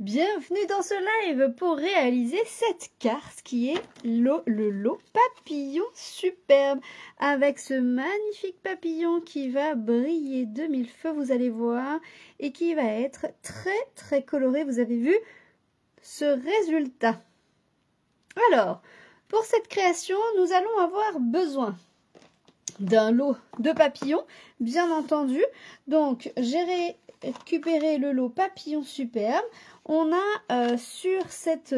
Bienvenue dans ce live pour réaliser cette carte qui est le lot papillon superbe avec ce magnifique papillon qui va briller de mille feux, vous allez voir, et qui va être très coloré. Vous avez vu ce résultat. Alors, pour cette création, nous allons avoir besoin d'un lot de papillons, bien entendu. Donc, j'ai récupéré le lot papillon superbe. On a sur cette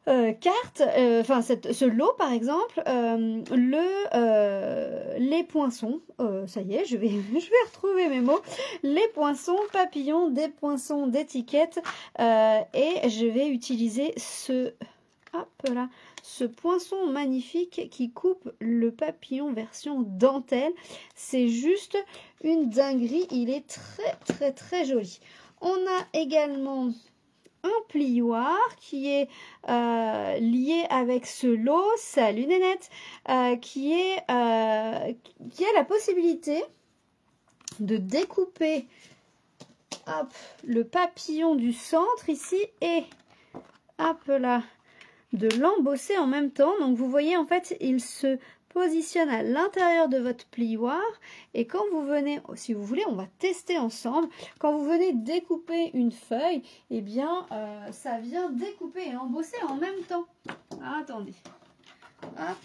carte, ce lot par exemple, les poinçons, ça y est, je vais retrouver mes mots, les poinçons papillons, des poinçons d'étiquette, et je vais utiliser ce poinçon magnifique qui coupe le papillon version dentelle. C'est juste une dinguerie, il est très joli. On a également un plioir qui est lié avec ce lot, salut Nénette, qui a la possibilité de découper le papillon du centre ici et de l'embosser en même temps. Donc vous voyez, en fait, il se positionne à l'intérieur de votre plioir, et quand vous venez, si vous voulez, on va tester ensemble, quand vous venez découper une feuille, eh bien ça vient découper et embosser en même temps. Ah, attendez, hop,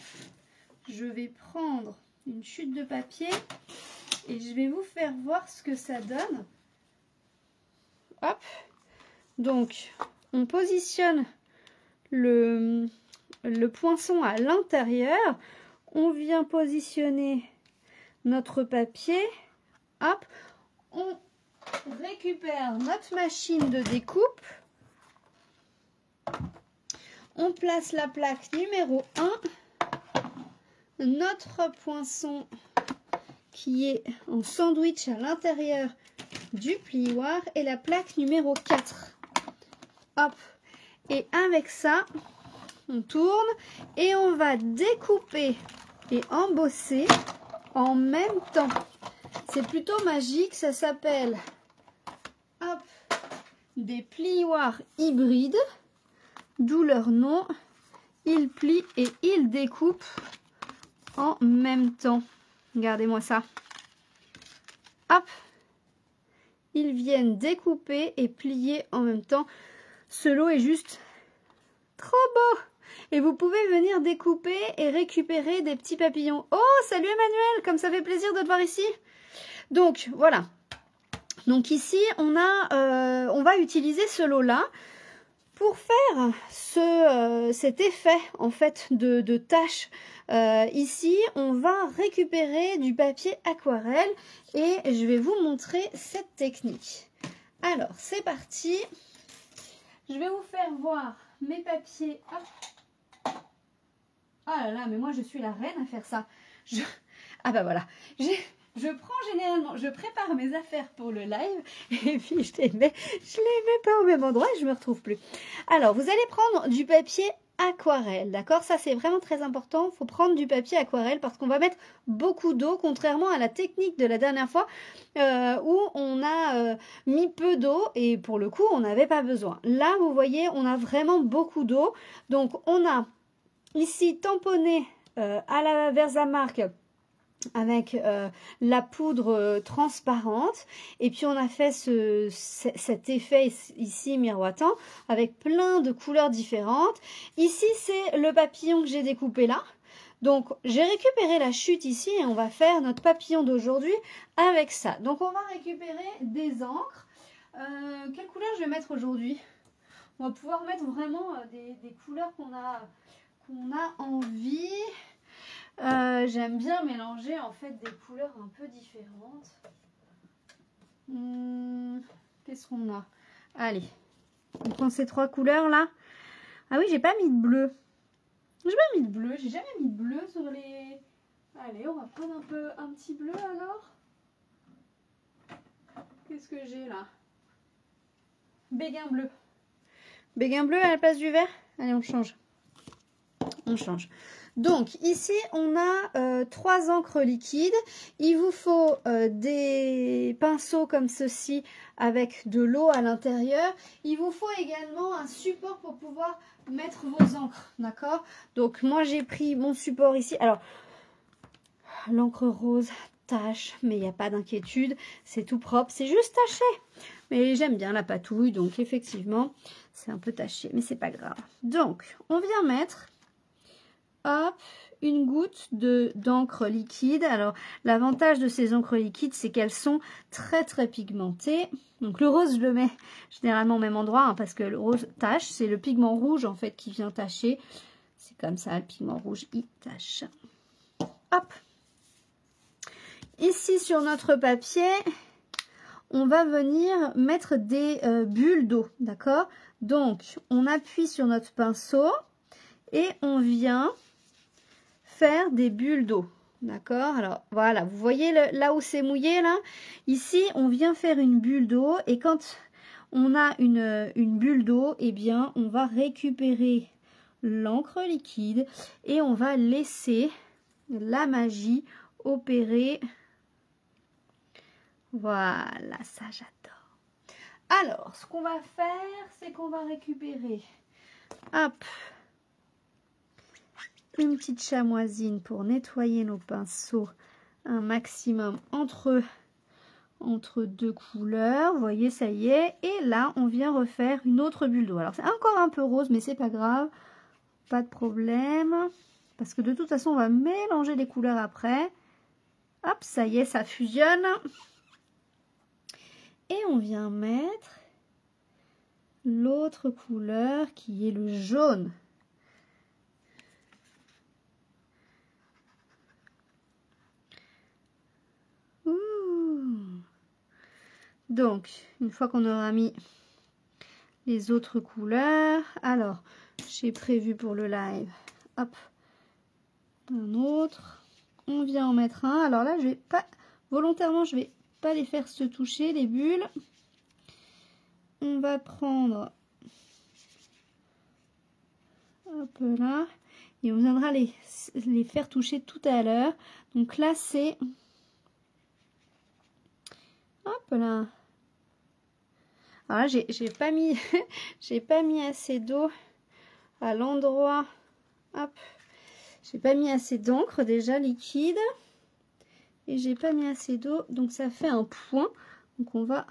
je vais prendre une chute de papier et je vais vous faire voir ce que ça donne. Hop, donc on positionne le poinçon à l'intérieur. On vient positionner notre papier, hop, on récupère notre machine de découpe, on place la plaque numéro 1, notre poinçon qui est en sandwich à l'intérieur du plioir et la plaque numéro 4. Hop, et avec ça, on tourne et on va découper et embosser en même temps. C'est plutôt magique, ça s'appelle des plioirs hybrides, d'où leur nom. Ils plient et ils découpent en même temps. Regardez-moi ça. Hop, ils viennent découper et plier en même temps. Ce lot est juste trop beau. Et vous pouvez venir découper et récupérer des petits papillons. Oh, salut Emmanuel, comme ça fait plaisir de te voir ici. Donc, voilà. Donc ici, on va utiliser ce lot-là pour faire cet effet, en fait, de tache. Ici, on va récupérer du papier aquarelle et je vais vous montrer cette technique. Alors, c'est parti. Je vais vous faire voir mes papiers. Hop. Ah là là, mais moi je suis la reine à faire ça. Ah bah voilà, je prépare mes affaires pour le live et puis je les mets pas au même endroit et je me retrouve plus. Alors, vous allez prendre du papier aquarelle, d'accord? Ça c'est vraiment très important, il faut prendre du papier aquarelle parce qu'on va mettre beaucoup d'eau, contrairement à la technique de la dernière fois où on a mis peu d'eau et pour le coup on n'avait pas besoin. Là vous voyez, on a vraiment beaucoup d'eau, donc on a ici tamponné à la Versamark avec la poudre transparente, et puis on a fait cet effet ici miroitant avec plein de couleurs différentes. Ici c'est le papillon que j'ai découpé là, donc j'ai récupéré la chute ici et on va faire notre papillon d'aujourd'hui avec ça. Donc on va récupérer des encres. Quelle couleur je vais mettre aujourd'hui? On va pouvoir mettre vraiment des couleurs qu'on a envie. J'aime bien mélanger en fait des couleurs un peu différentes. Qu'est-ce qu'on a? Allez, on prend ces trois couleurs là. Ah oui, j'ai pas mis de bleu. J'ai pas mis de bleu, j'ai jamais mis de bleu sur les... Allez, on va prendre un petit bleu alors. Qu'est-ce que j'ai là? Béguin bleu. Béguin bleu à la place du vert. Allez, on change. On change. Donc ici on a 3 encres liquides. Il vous faut des pinceaux comme ceci avec de l'eau à l'intérieur. Il vous faut également un support pour pouvoir mettre vos encres, d'accord? Donc moi j'ai pris mon support ici. Alors l'encre rose tache, mais il n'y a pas d'inquiétude, c'est tout propre, c'est juste taché. Mais j'aime bien la patouille, donc effectivement c'est un peu taché, mais c'est pas grave. Donc on vient mettre, hop, une goutte d'encre liquide. Alors l'avantage de ces encres liquides, c'est qu'elles sont très pigmentées. Donc le rose, je le mets généralement au même endroit, hein, parce que le rose tache, c'est le pigment rouge en fait qui vient tacher. C'est comme ça, le pigment rouge il tache. Hop. Ici sur notre papier, on va venir mettre des bulles d'eau, d'accord? Donc on appuie sur notre pinceau et on vient faire des bulles d'eau, d'accord? Alors voilà, vous voyez là où c'est mouillé là? Ici on vient faire une bulle d'eau et quand on a une bulle d'eau, eh bien on va récupérer l'encre liquide et on va laisser la magie opérer. Voilà, ça j'adore. Alors, ce qu'on va faire, c'est qu'on va récupérer, hop, une petite chamoisine pour nettoyer nos pinceaux un maximum entre deux couleurs. Vous voyez, ça y est. Et là, on vient refaire une autre bulle d'eau. Alors, c'est encore un peu rose, mais c'est pas grave. Pas de problème. Parce que de toute façon, on va mélanger les couleurs après. Hop, ça y est, ça fusionne. Et on vient mettre l'autre couleur qui est le jaune. Ouh. Donc, une fois qu'on aura mis les autres couleurs, alors, j'ai prévu pour le live, hop, un autre. On vient en mettre un. Alors là, je vais pas, volontairement, je vais pas les faire se toucher, les bulles. On va prendre, hop là, et on viendra les faire toucher tout à l'heure. Donc là, c'est, hop là. Alors là, j'ai pas mis, j'ai pas mis assez d'eau à l'endroit. Hop, j'ai pas mis assez d'encre déjà liquide. Et j'ai pas mis assez d'eau, donc ça fait un point. Donc on va,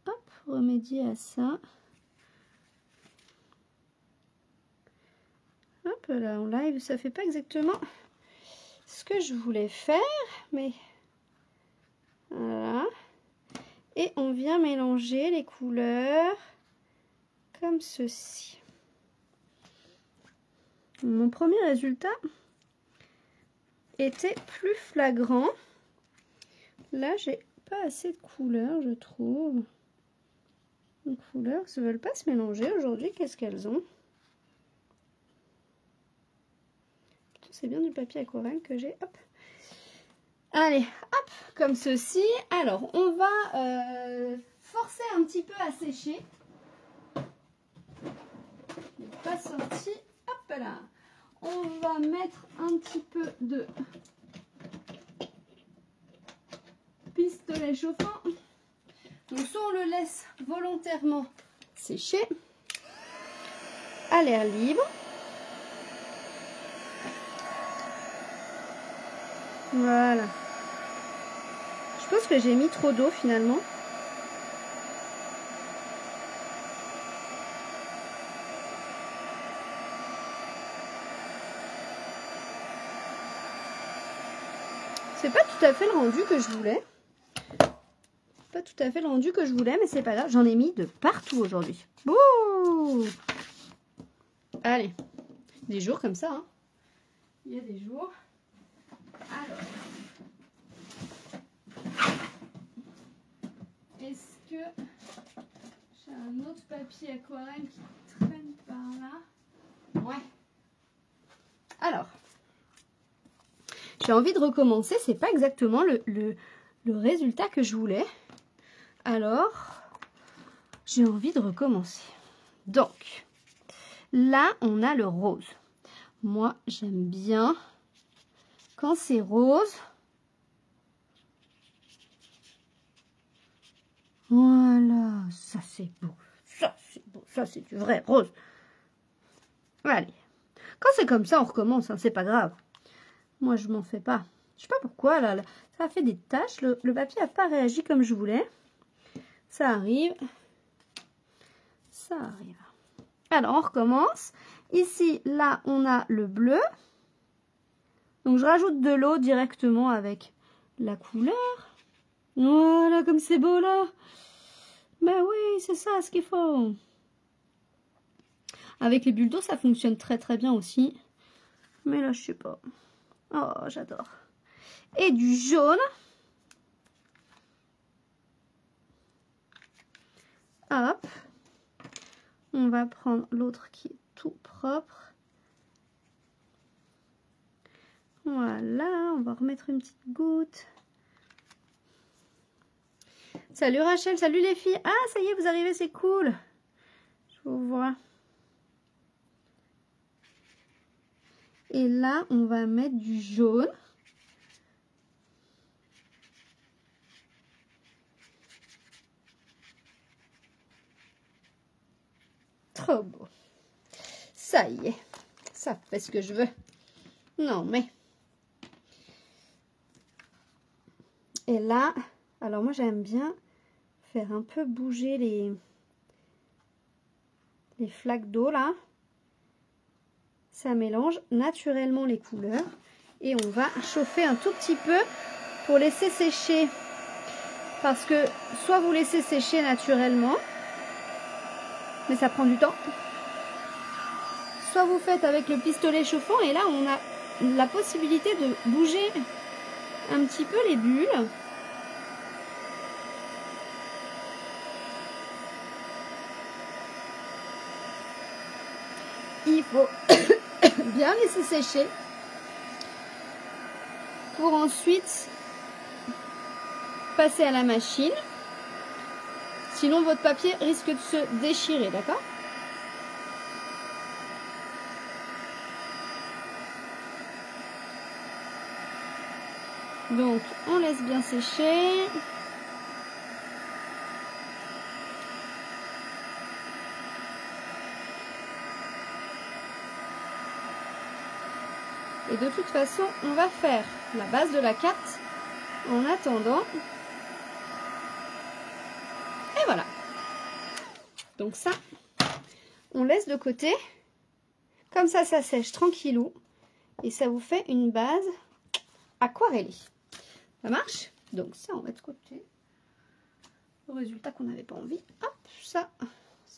hop, remédier à ça. Hop là, en live, ça fait pas exactement ce que je voulais faire, mais voilà. Et on vient mélanger les couleurs comme ceci. Mon premier résultat était plus flagrant. Là, j'ai pas assez de couleurs, je trouve. Les couleurs ne veulent pas se mélanger aujourd'hui. Qu'est-ce qu'elles ont? C'est bien du papier aquarelle que j'ai. Hop. Allez, hop, comme ceci. Alors, on va forcer un petit peu à sécher. Il n'est pas sorti. Hop là. On va mettre un petit peu de pistolet chauffant. Donc, soit on le laisse volontairement sécher à l'air libre. Voilà. Je pense que j'ai mis trop d'eau finalement. C'est pas tout à fait le rendu que je voulais. Pas tout à fait le rendu que je voulais, mais c'est pas grave. J'en ai mis de partout aujourd'hui. Bouh! Allez, des jours comme ça. Hein. Il y a des jours. Alors, est-ce que j'ai un autre papier aquarelle qui traîne par là? Ouais. Alors, j'ai envie de recommencer. C'est pas exactement le résultat que je voulais. Alors, j'ai envie de recommencer. Donc, là, on a le rose. Moi, j'aime bien quand c'est rose. Voilà, ça c'est beau. Ça c'est beau. Ça c'est du vrai rose. Allez. Quand c'est comme ça, on recommence, hein, c'est pas grave. Moi, je m'en fais pas. Je sais pas pourquoi, là, ça a fait des taches. Le papier n'a pas réagi comme je voulais. Ça arrive. Ça arrive. Alors, on recommence. Ici, là, on a le bleu. Donc, je rajoute de l'eau directement avec la couleur. Voilà, comme c'est beau, là. Ben oui, c'est ça ce qu'il faut. Avec les bulles d'eau, ça fonctionne très très bien aussi. Mais là, je sais pas. Oh, j'adore. Et du jaune. Hop. On va prendre l'autre qui est tout propre. Voilà, on va remettre une petite goutte. Salut Rachel, salut les filles. Ah, ça y est, vous arrivez, c'est cool. Je vous vois. Et là, on va mettre du jaune. Trop beau. Ça y est, ça fait ce que je veux. Non, mais... Et là, alors moi j'aime bien faire un peu bouger les flaques d'eau là. Ça mélange naturellement les couleurs. Et on va chauffer un tout petit peu pour laisser sécher. Parce que soit vous laissez sécher naturellement, mais ça prend du temps. Soit vous faites avec le pistolet chauffant et là on a la possibilité de bouger un petit peu les bulles. Il faut bien laisser sécher pour ensuite passer à la machine. Sinon votre papier risque de se déchirer, d'accord? Donc on laisse bien sécher. Et de toute façon, on va faire la base de la carte en attendant. Et voilà. Donc ça, on laisse de côté. Comme ça, ça sèche tranquillou. Et ça vous fait une base aquarellée. Ça marche? Donc ça, on va de côté. Le résultat qu'on n'avait pas envie. Hop, ça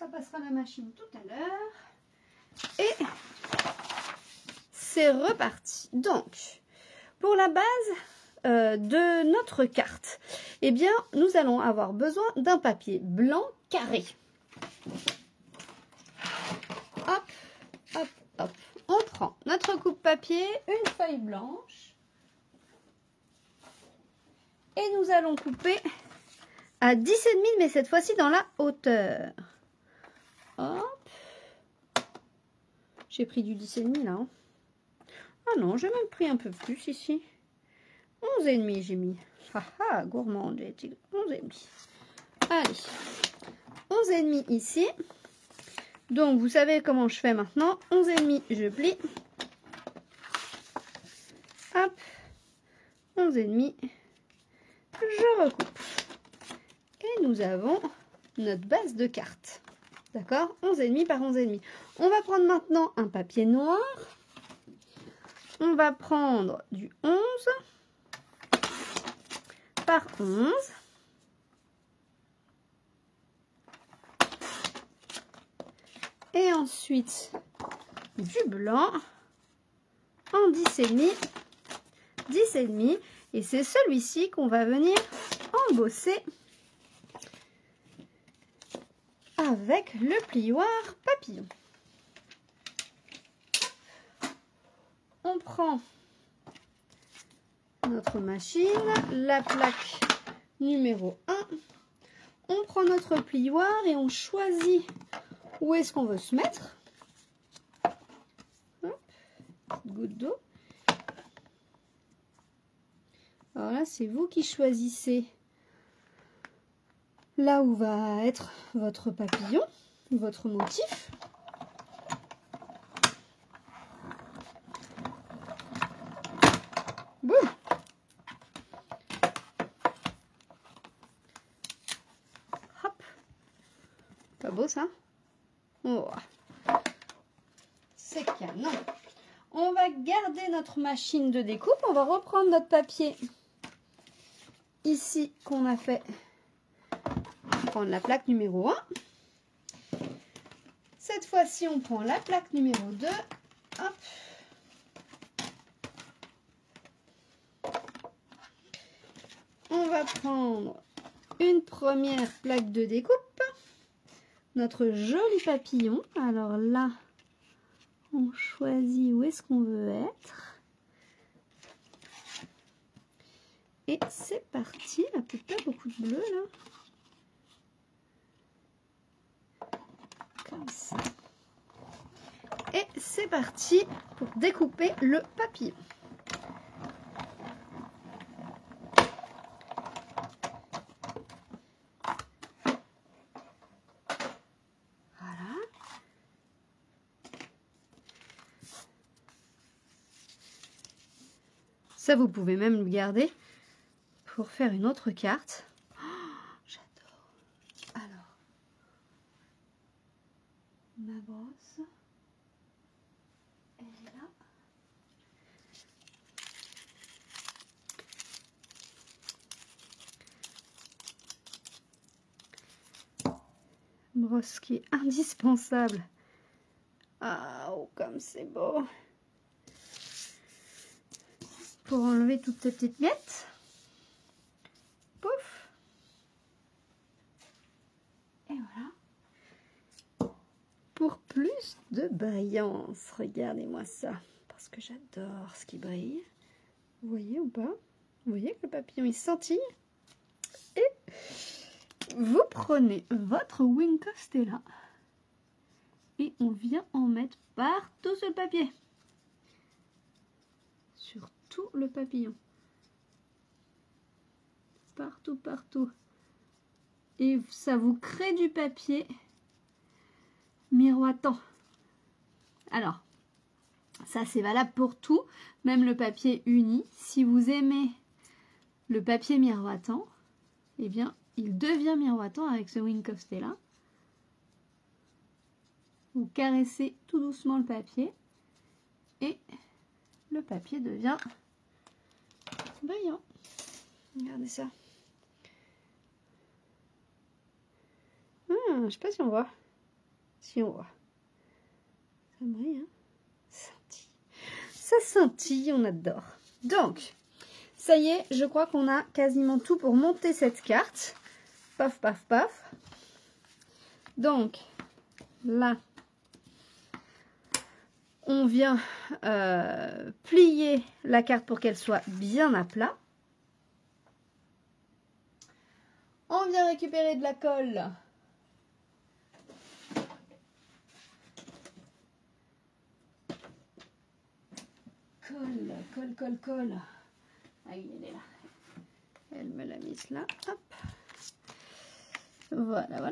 passera à la machine tout à l'heure. Et c'est reparti. Donc, pour la base de notre carte, eh bien, nous allons avoir besoin d'un papier blanc carré. Hop, hop, hop. On prend notre coupe-papier, une feuille blanche. Et nous allons couper à 10,5, mais cette fois-ci dans la hauteur. Hop. J'ai pris du 10,5 là. Hein. Ah non, j'ai même pris un peu plus ici. 11,5 j'ai mis. Haha, gourmande, j'ai été 11,5. Allez, 11,5 ici. Donc, vous savez comment je fais maintenant. 11,5, je plie. Hop. 11,5, je recoupe. Et nous avons notre base de carte. D'accord? 11,5 par 11,5. On va prendre maintenant un papier noir. On va prendre du 11 par 11. Et ensuite du blanc en 10,5. 10,5. Et c'est celui-ci qu'on va venir embosser avec le plioir papillon. On prend notre machine, la plaque numéro 1. On prend notre plioir et on choisit où est-ce qu'on veut se mettre. petite goutte d'eau. Alors là, c'est vous qui choisissez là où va être votre papillon, votre motif. Boum! Hop! Pas beau ça? Oh. C'est canon. On va garder notre machine de découpe. On va reprendre notre papier ici qu'on a fait. Prendre la plaque numéro 1. Cette fois-ci, on prend la plaque numéro 2. Hop. On va prendre une première plaque de découpe. Notre joli papillon. Alors là, on choisit où est-ce qu'on veut être. Et c'est parti. Il n'y a peut-être pas beaucoup de bleu là. Comme ça. Et c'est parti pour découper le papillon. Voilà. Ça, vous pouvez même le garder pour faire une autre carte. J'adore. Alors, ma brosse, elle est là. Brosse qui est indispensable. Ah, oh, comme c'est beau. Pour enlever toutes ces petites miettes. Pouf. Et voilà. Pour plus de brillance, regardez-moi ça. Parce que j'adore ce qui brille. Vous voyez ou pas? Vous voyez que le papillon il scintille. Et vous prenez votre Wink of Stella et on vient en mettre partout sur le papier. Sur tout le papillon. Partout, partout. Et ça vous crée du papier miroitant. Alors, ça c'est valable pour tout, même le papier uni. Si vous aimez le papier miroitant, eh bien, il devient miroitant avec ce Wink of Stella. Vous caressez tout doucement le papier et le papier devient brillant. Regardez ça. Je sais pas si on voit. Si on voit. Ça brille, hein? Scintille. Ça scintille, on adore. Donc, ça y est, je crois qu'on a quasiment tout pour monter cette carte. Paf, paf, paf. Donc, là, on vient plier la carte pour qu'elle soit bien à plat. On vient récupérer de la colle. Colle. Ah, elle est là. Elle me l'a mise là. Hop. Voilà.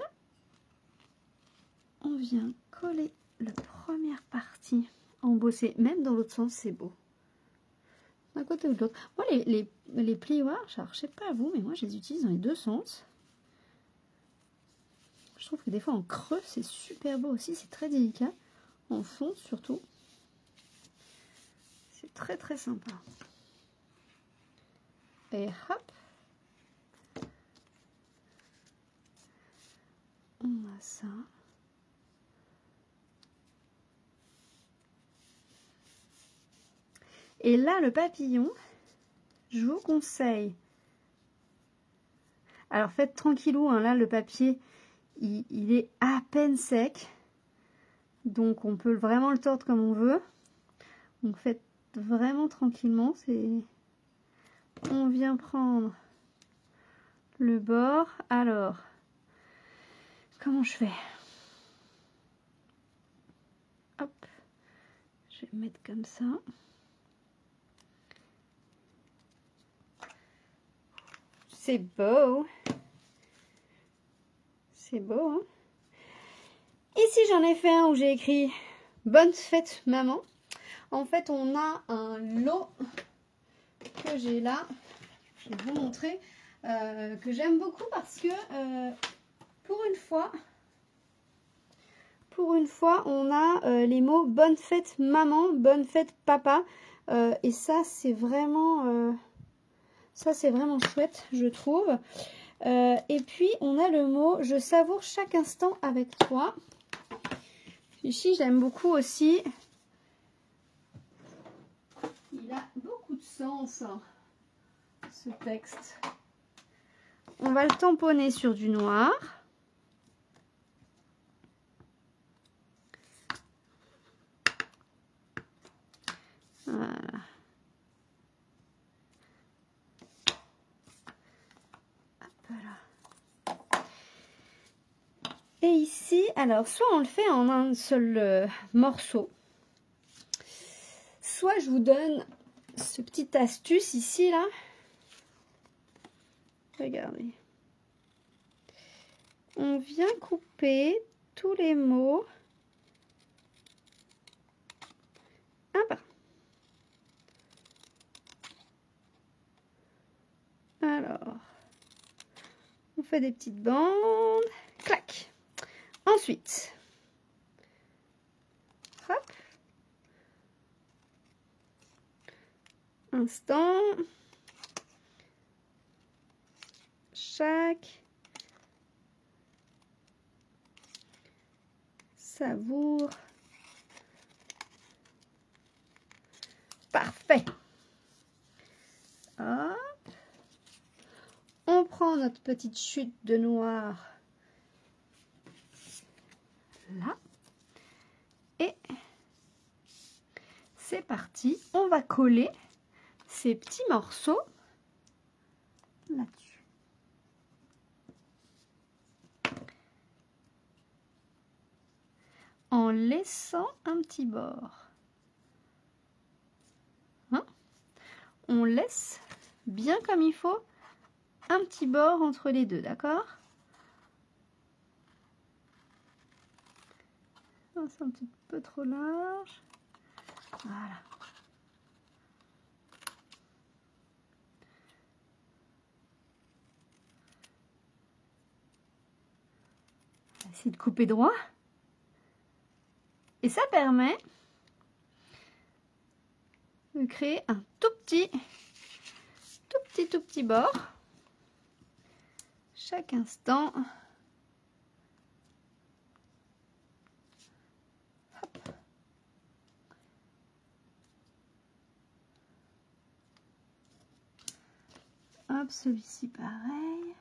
On vient coller la première partie embossée. Même dans l'autre sens, c'est beau. D'un côté ou de l'autre. Moi, les plioirs, alors, je sais pas vous, mais moi, je les utilise dans les deux sens. Je trouve que des fois, en creux, c'est super beau aussi. C'est très délicat. En fond, surtout. C'est très, très sympa. Et hop. On a ça. Et là, le papillon, je vous conseille. Alors, faites tranquillou, hein, là, le papier, il est à peine sec. Donc, on peut vraiment le tordre comme on veut. Donc, faites vraiment tranquillement. On vient prendre le bord. Alors, comment je fais? Hop, je vais mettre comme ça. C'est beau. C'est beau, hein? Ici, j'en ai fait un où j'ai écrit « Bonne fête, maman ». En fait, on a un lot que j'ai là. Je vais vous montrer. Que j'aime beaucoup parce que pour une fois, on a les mots « Bonne fête, maman »,« Bonne fête, papa ». Et ça, c'est vraiment chouette, je trouve. Et puis, on a le mot « Je savoure chaque instant avec toi ». Ici, j'aime beaucoup aussi. Il a beaucoup de sens, hein, ce texte. On va le tamponner sur du noir. Voilà. Hop là. Et ici, alors, soit on le fait en un seul morceau, soit je vous donne ce petit astuce ici, là. Regardez. On vient couper tous les mots. Ah bah. Alors, on fait des petites bandes. Clac. Ensuite, hop. Instant. Chaque. Savoure. Parfait. Hop. On prend notre petite chute de noir là. Et c'est parti. On va coller ces petits morceaux là-dessus. En laissant un petit bord. Hein? On laisse bien comme il faut un petit bord entre les deux, d'accord? C'est un petit peu trop large. Voilà. On va essayer de couper droit. Et ça permet de créer un tout petit bord. Chaque instant. Hop. Hop, celui-ci pareil.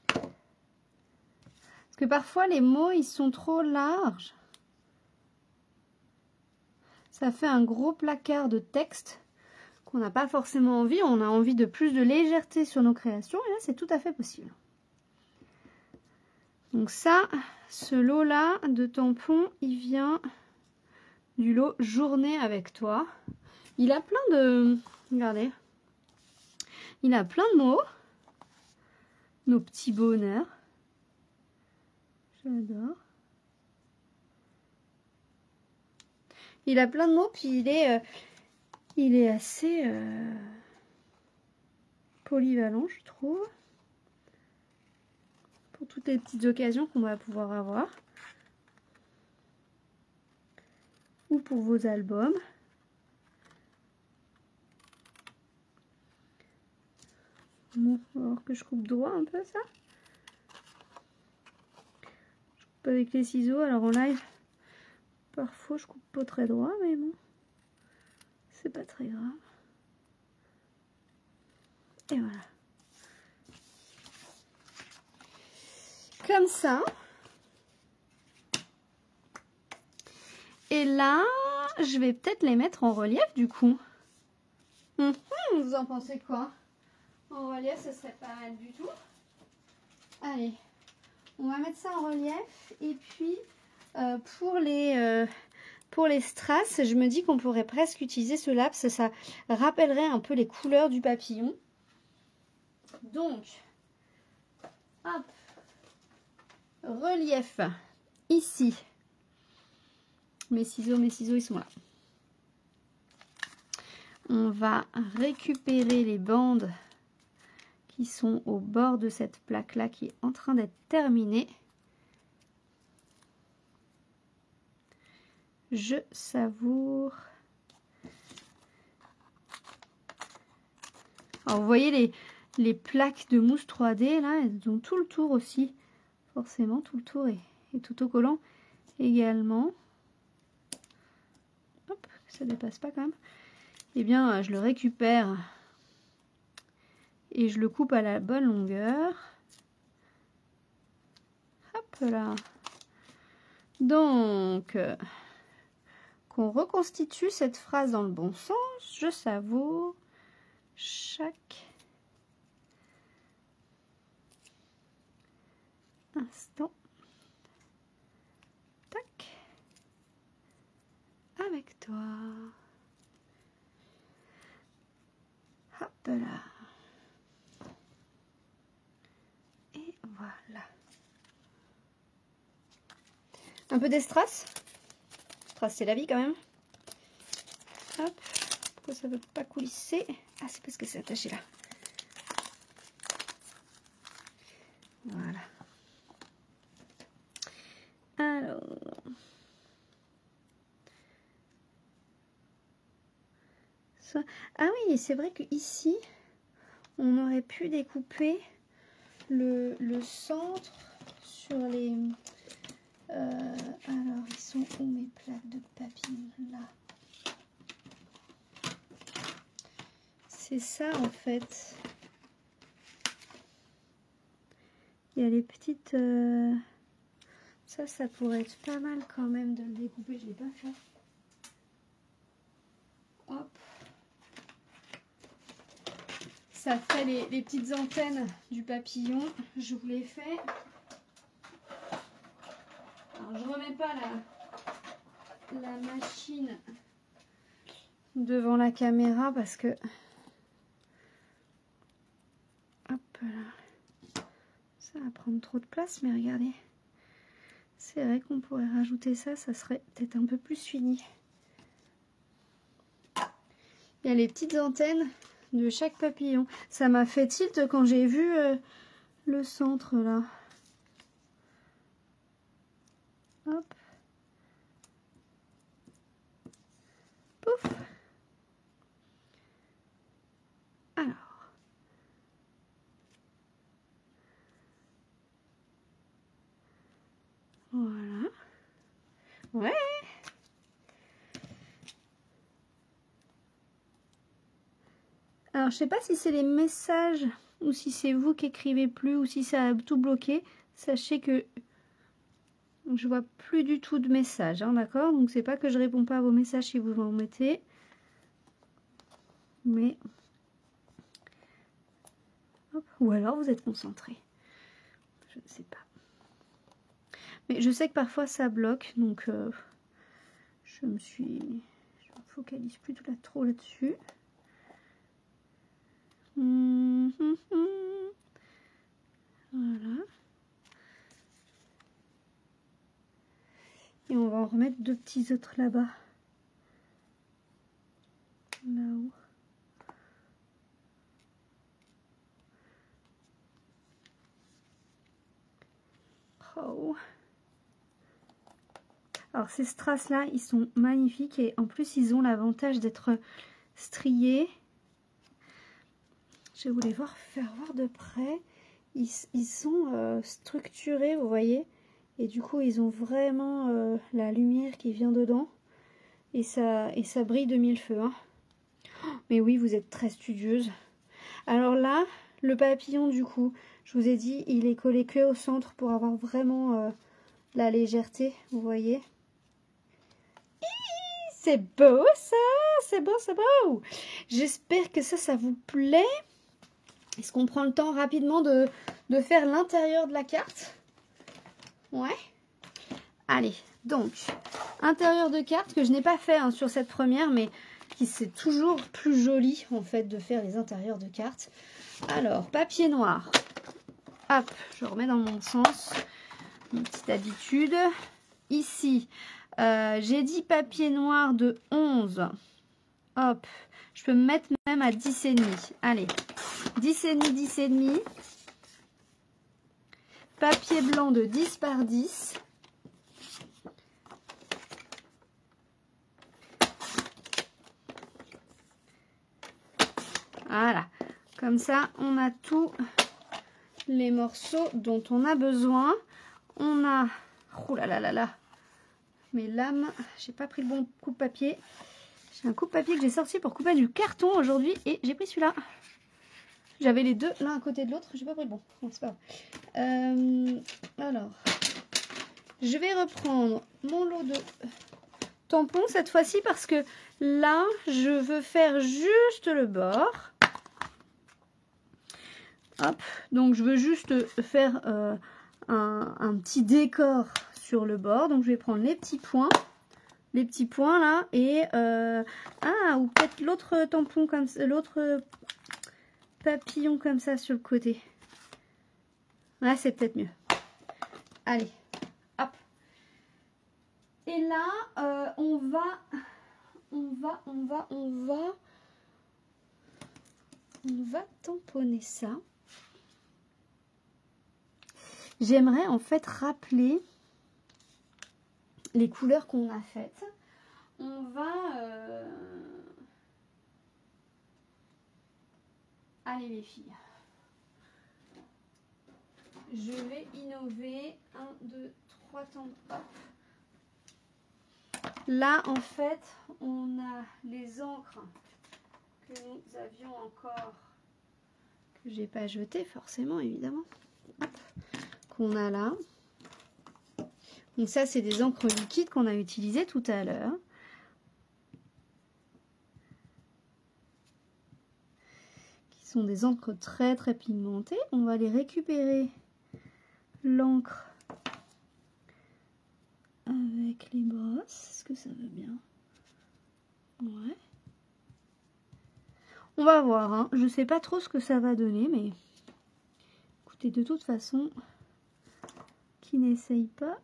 Parce que parfois les mots ils sont trop larges. Ça fait un gros placard de texte qu'on n'a pas forcément envie. On a envie de plus de légèreté sur nos créations et là c'est tout à fait possible. Donc ça, ce lot-là de tampons, il vient du lot Journée avec toi. Il a plein de... Regardez. Il a plein de mots. Nos petits bonheurs. J'adore. Il a plein de mots, puis il est assez polyvalent, je trouve. Pour toutes les petites occasions qu'on va pouvoir avoir. Ou pour vos albums. Bon, alors que je coupe droit un peu ça. Je coupe avec les ciseaux, alors en live, parfois je coupe pas très droit, mais bon, c'est pas très grave. Et voilà. Comme ça. Et là, je vais peut-être les mettre en relief du coup. Vous en pensez quoi? En relief, ce serait pas mal du tout. Allez, on va mettre ça en relief. Et puis, Pour les strass, je me dis qu'on pourrait presque utiliser ce laps. Ça rappellerait un peu les couleurs du papillon. Donc, hop, relief ici. Mes ciseaux, ils sont là. On va récupérer les bandes qui sont au bord de cette plaque-là qui est en train d'être terminée. Je savoure. Alors vous voyez les plaques de mousse 3D là, elles ont tout le tour aussi. Forcément, tout le tour est tout autocollant également. Hop, ça dépasse pas quand même. Eh bien, je le récupère et je le coupe à la bonne longueur. Hop là. Donc, qu'on reconstitue cette phrase dans le bon sens. Je savoure chaque instant. Tac. Avec toi. Hop là. Et voilà. Un peu d'estrace. Strass, c'est la vie quand même. Hop. Pourquoi ça ne veut pas coulisser? Ah, c'est parce que c'est attaché là. Voilà. Alors. Ça. Ah oui, c'est vrai que ici, on aurait pu découper le centre sur les... alors, ils sont où mes plaques de papillon là? C'est ça en fait. Il y a les petites... Ça pourrait être pas mal quand même de le découper. Je l'ai pas fait. Hop. Ça fait les petites antennes du papillon. Je vous les fais. Alors, je remets pas la machine devant la caméra parce que... Hop là. Ça va prendre trop de place, mais regardez. C'est vrai qu'on pourrait rajouter ça, ça serait peut-être un peu plus fini. Il y a les petites antennes de chaque papillon. Ça m'a fait tilt quand j'ai vu le centre là. Hop. Pouf. Alors. Voilà. Ouais. Alors, je sais pas si c'est les messages ou si c'est vous qui écrivez plus ou si ça a tout bloqué. Sachez que je vois plus du tout de messages, hein, d'accord? Donc, c'est pas que je réponds pas à vos messages si vous en mettez. Mais... Hop. Ou alors, vous êtes concentré. Je ne sais pas. Mais je sais que parfois, ça bloque. Donc, je me focalise plus trop là-dessus. Voilà. Et on va en remettre deux petits autres là-bas. Là-haut. Oh. Alors ces strass là, ils sont magnifiques et en plus ils ont l'avantage d'être striés. Je vais vous les faire voir de près. Ils sont structurés, vous voyez. Et du coup, ils ont vraiment la lumière qui vient dedans. Et ça brille de mille feux. Hein. Mais oui, vous êtes très studieuse. Alors là, le papillon, du coup, je vous ai dit, il est collé que au centre pour avoir vraiment la légèreté, vous voyez. C'est beau ça, c'est beau, c'est beau. J'espère que ça vous plaît. Est-ce qu'on prend le temps rapidement de faire l'intérieur de la carte? Ouais. Allez, Donc, intérieur de carte que je n'ai pas fait hein, sur cette première, mais qui c'est toujours plus joli en fait de faire les intérieurs de cartes. Alors, papier noir. Hop, je remets dans mon sens. Une petite habitude. Ici, j'ai dit papier noir de 11. Hop, je peux me mettre même à 10,5. Allez, 10,5, 10,5. Papier blanc de 10 par 10. Voilà, comme ça, on a tous les morceaux dont on a besoin. On a... Oh là là là là. Mes lames, j'ai pas pris le bon coupe-papier. J'ai un coupe-papier que j'ai sorti pour couper du carton aujourd'hui et j'ai pris celui-là. J'avais les deux l'un à côté de l'autre, j'ai pas pris le bon. Bon, c'est pas grave. Alors, je vais reprendre mon lot de tampons cette fois-ci parce que là, je veux faire juste le bord. Hop, donc je veux juste faire un petit décor sur le bord. Donc je vais prendre les petits points là et ou peut-être l'autre tampon comme ça, l'autre papillon comme ça sur le côté. Là c'est peut-être mieux. Allez, hop. Et là on va tamponner ça. J'aimerais en fait rappeler les couleurs qu'on a faites. On va... Allez les filles. Je vais innover. 1, 2, 3 temps. Hop. Là en fait, on a les encres que nous avions encore, que j'ai pas jeté forcément évidemment. Hop. Qu'on a là. Donc ça c'est des encres liquides qu'on a utilisées tout à l'heure. Qui sont des encres très très pigmentées. On va les récupérer l'encre avec les brosses. Est-ce que ça va bien? Ouais. On va voir, hein. Je sais pas trop ce que ça va donner, mais écoutez, de toute façon, qui n'essaye pas.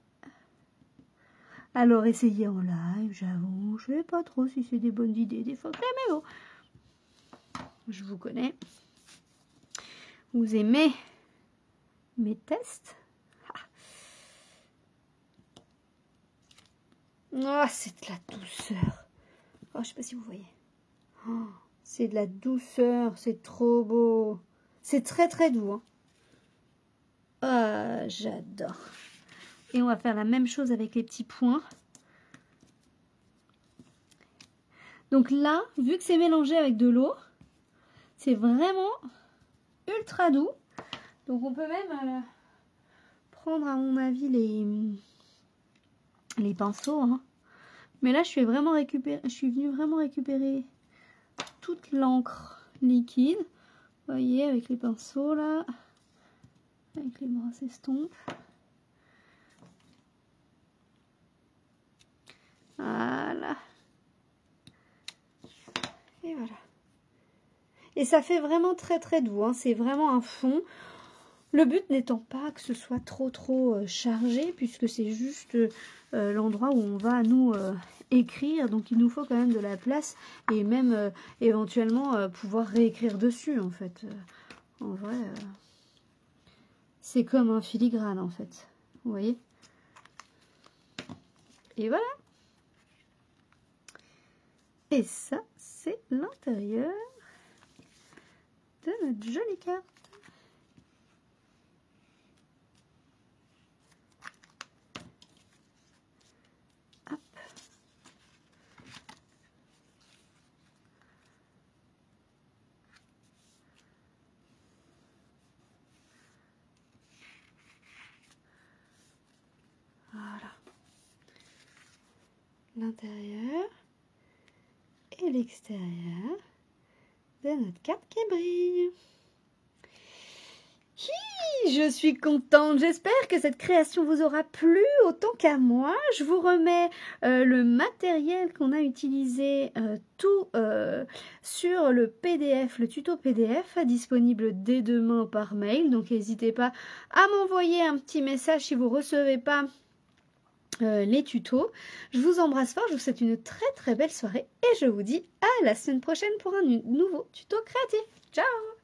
Alors essayez en live, j'avoue, je sais pas trop si c'est des bonnes idées, des fois, mais bon, je vous connais. Vous aimez mes tests? Oh, c'est de la douceur. Oh, je sais pas si vous voyez. Oh, c'est de la douceur, c'est trop beau. C'est très très doux. Hein. Ah, j'adore. Et on va faire la même chose avec les petits points. Donc là, vu que c'est mélangé avec de l'eau, c'est vraiment ultra doux. Donc on peut même prendre à mon avis les pinceaux. Hein. Mais là, je suis venue vraiment récupérer toute l'encre liquide. Vous voyez, avec les pinceaux là, avec les brosses estompes. Voilà. Et voilà. Et ça fait vraiment très très doux. Hein. C'est vraiment un fond. Le but n'étant pas que ce soit trop chargé, puisque c'est juste l'endroit où on va nous écrire. Donc il nous faut quand même de la place et même éventuellement pouvoir réécrire dessus en fait. En vrai, c'est comme un filigrane en fait. Vous voyez? Et voilà. Et ça, c'est l'intérieur de notre jolie carte. Hop. Voilà. L'intérieur et l'extérieur de notre carte qui brille. je suis contente. J'espère que cette création vous aura plu autant qu'à moi. Je vous remets le matériel qu'on a utilisé tout sur le PDF, le tuto PDF, disponible dès demain par mail. Donc n'hésitez pas à m'envoyer un petit message si vous ne recevez pas les tutos. Je vous embrasse fort, je vous souhaite une très très belle soirée et je vous dis à la semaine prochaine pour un nouveau tuto créatif. Ciao!